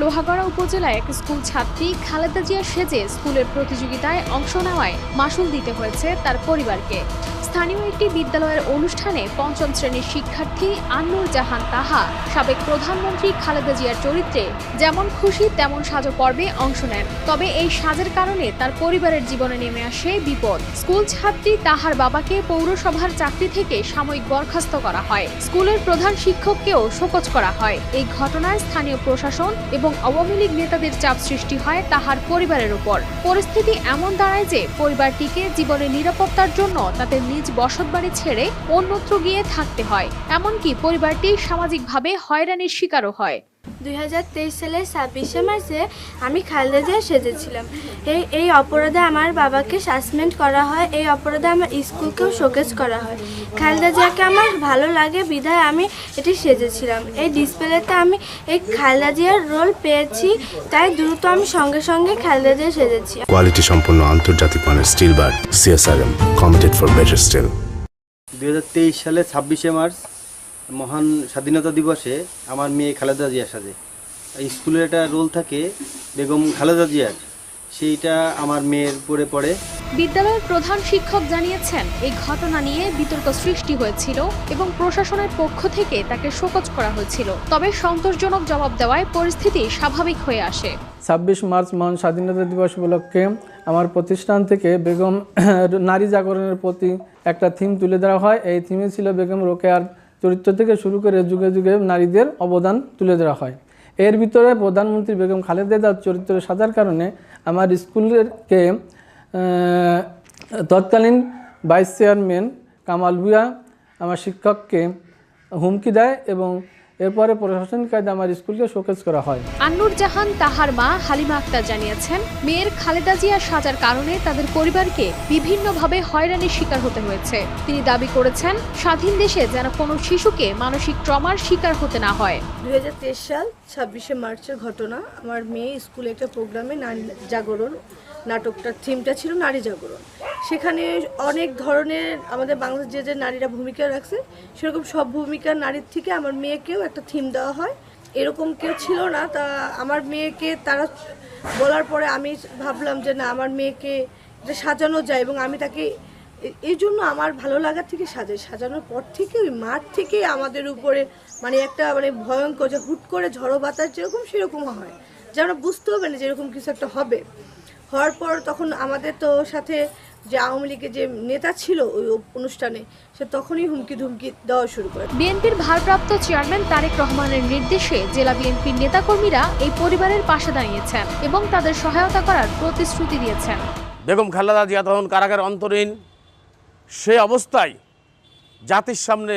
লোহাগড়া উপজেলায় এক স্কুল ছাত্রী খালেদা জিয়া সেজে স্কুলের প্রতিযোগিতায় অংশ নেওয়ায় মাশুল দিতে হয়েছে তার পরিবারকে। স্থানীয় একটি বিদ্যালয়ের অনুষ্ঠানে পঞ্চম শ্রেণীর শিক্ষার্থী আন্নুর জাহান তাহা সাবেক প্রধানমন্ত্রী খালেদা জিয়ার চরিত্রে যেমন খুশি তেমন সাজো পর্বে অংশ নেন। তবে এই সাজের কারণে তার পরিবারের জীবনে নেমে আসে বিপদ। স্কুল ছাত্রী তাহার বাবাকে পৌরসভার চাকরি থেকে সাময়িক বরখাস্ত করা হয়। স্কুলের প্রধান শিক্ষককেও শোকজ করা হয়। এই ঘটনায় স্থানীয় প্রশাসন এবং আওয়ামী লীগ নেতাদের চাপ সৃষ্টি হয় তাহার পরিবারের উপর। পরিস্থিতি এমন দাঁড়ায় যে পরিবারটিকে জীবনের নিরাপত্তার জন্য তাদের নিজ বসতবাড়ি ছেড়ে অন্যত্র গিয়ে থাকতে হয়। এমনকি পরিবারটি সামাজিকভাবে হয়রানির শিকারও হয়। 2023 সালের 26শে মার্চে আমি খালেদা জিয়া সেজেছিলাম। এই অপরাধে আমার বাবাকে সাসপেন্ড করা হয়। এই অপরাধে আমার স্কুলকেও শোকেজ করা হয়। খালেদা জিয়াকে আমার ভালো লাগে বিধায় আমি এটি সেজেছিলাম। এই ডিসপ্লেতে আমি এই খালেদা জিয়ার রোল পেয়েছি, তাই দ্রুত আমি সঙ্গে সঙ্গে খালেদা জিয়া সেজেছি। কোয়ালিটি সম্পন্ন আন্তর্জাতিক মানের still bar CSRM committed for better still. 2023 সালে 26শে মার্চ মহান স্বাধীনতা দিবসে আমার মেয়ে খালেদা জিয়ার সাথে স্কুলের একটা রোল থাকে বেগম খালেদা জিয়ার, সেইটা আমার মেয়ের উপরে পড়ে। বিদ্যালয়ের প্রধান শিক্ষক জানিয়েছেন এই ঘটনা নিয়ে বিতর্ক সৃষ্টি হয়েছিল এবং প্রশাসনের পক্ষ থেকে তাকে শোকজ করা হয়েছিল। তবে সন্তোষজনক জবাব দেওয়ায় পরিস্থিতি স্বাভাবিক হয়ে আসে। 26 মার্চ মহান স্বাধীনতা দিবস উপলক্ষে আমার প্রতিষ্ঠান থেকে বেগম নারী জাগরণের প্রতি একটা থিম তুলে ধরা হয়। এই থিমে ছিল বেগম রোকেয়ার চরিত্র থেকে শুরু করে যুগে যুগে নারীদের অবদান তুলে ধরা হয়। এর ভিতরে প্রধানমন্ত্রী বেগম খালেদা জিয়ার চরিত্র সাজার কারণে আমার স্কুলেরকে তৎকালীন ভাইস চেয়ারম্যান কামাল ভুঁইয়া আমার শিক্ষককে হুমকি দেয় এবং এরপরে প্রশাসনিক কায়দায় আমার স্কুলকে শোকেজ করা হয়। আন্নুর জাহান তাহার মা হালিমা আক্তার জানিয়েছেন, মেয়ের খালেদা জিয়া সাজার কারণে তাদের পরিবারকে বিভিন্নভাবে হয়রানির শিকার হতে হয়েছে। তিনি দাবি করেছেন, স্বাধীন দেশে যেন কোনো শিশুকে মানসিক ট্রমার শিকার হতে না হয়। 2023 সাল 26শে মার্চের ঘটনা। আমার মেয়ে স্কুলে একটা প্রোগ্রামে নারী জাগরণ নাটকটার থিমটা ছিল নারী জাগরণ। সেখানে অনেক ধরনের আমাদের বাংলাদেশ যে নারীরা ভূমিকা রাখছে সেরকম সব ভূমিকার নারীর থেকে আমার মেয়েকেও একটা থিম দেওয়া হয়। এরকম কেউ ছিল না, তা আমার মেয়েকে তারা বলার পরে আমি ভাবলাম যে না, আমার মেয়েকে সাজানো যায় এবং আমি তাকে এই জন্য আমার ভালো লাগার থেকে সাজানোর পর থেকে ওই মাঠ থেকে আমাদের উপরে একটা ভয়ঙ্কর যে হুট করে ঝড়ো বাতাস যেরকম সেরকম হয়, যে আমরা বুঝতে হবে না যেরকম কিছু একটা হবে। হওয়ার পর তখন আমাদের তো সাথে যে আওয়ামী লীগের যে নেতা ছিল ওই অনুষ্ঠানে, সে তখনই হুমকি ধুমকি দেওয়া শুরু করে। বিএনপির ভারপ্রাপ্ত চেয়ারম্যান তারেক রহমানের নির্দেশে জেলা বিএনপির নেতাকর্মীরা এই পরিবারের পাশে দাঁড়িয়েছেন এবং তাদের সহায়তা করার প্রতিশ্রুতি দিয়েছেন। বেগম খালেদা জিয়া তখন কারাগারে অন্তরীণ। সে অবস্থায় জাতির সামনে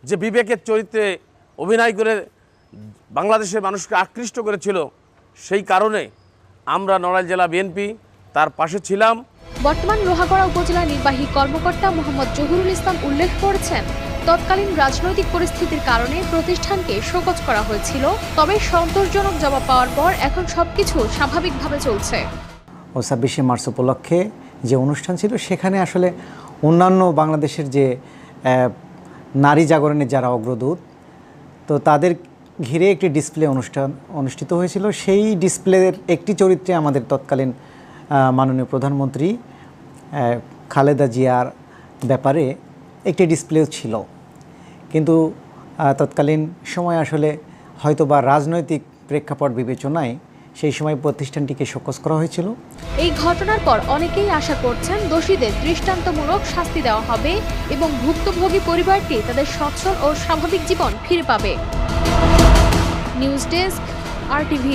যে বিবেকের চরিত্রে অভিনয় করে বাংলাদেশের মানুষকে আকৃষ্ট করেছিল, সেই কারণে আমরা নড়াইল জেলা বিএনপি তার পাশে ছিলাম। বর্তমান লোহাগড়া উপজেলা নির্বাহী কর্মকর্তা মোহাম্মদ জহুরুল ইসলাম উল্লেখ করেছেন, তৎকালীন রাজনৈতিক পরিস্থিতির কারণে প্রতিষ্ঠানকে শোকজ করা হয়েছিল। তবে সন্তোষজনক জবাব পাওয়ার পর এখন সবকিছু স্বাভাবিকভাবে চলছে। 26শে মার্চ উপলক্ষে যে অনুষ্ঠান ছিল সেখানে আসলে অন্যান্য বাংলাদেশের যে নারী জাগরণের যারা অগ্রদূত, তো তাদের ঘিরে একটি ডিসপ্লে অনুষ্ঠান অনুষ্ঠিত হয়েছিল। সেই ডিসপ্লের একটি চরিত্রে আমাদের তৎকালীন মাননীয় প্রধানমন্ত্রী খালেদা জিয়ার ব্যাপারে একটি ডিসপ্লেও ছিল, কিন্তু তৎকালীন সময় আসলে হয়তোবা রাজনৈতিক প্রেক্ষাপট বিবেচনায় সেই সময় প্রতিষ্ঠানটিকে শোকজ করা হয়েছিল। এই ঘটনার পর অনেকেই আশা করছেন দোষীদের দৃষ্টান্তমূলক শাস্তি দেওয়া হবে এবং ভুক্তভোগী পরিবারটি তাদের সচ্ছল ও স্বাভাবিক জীবন ফিরে পাবে। News desk, RTV।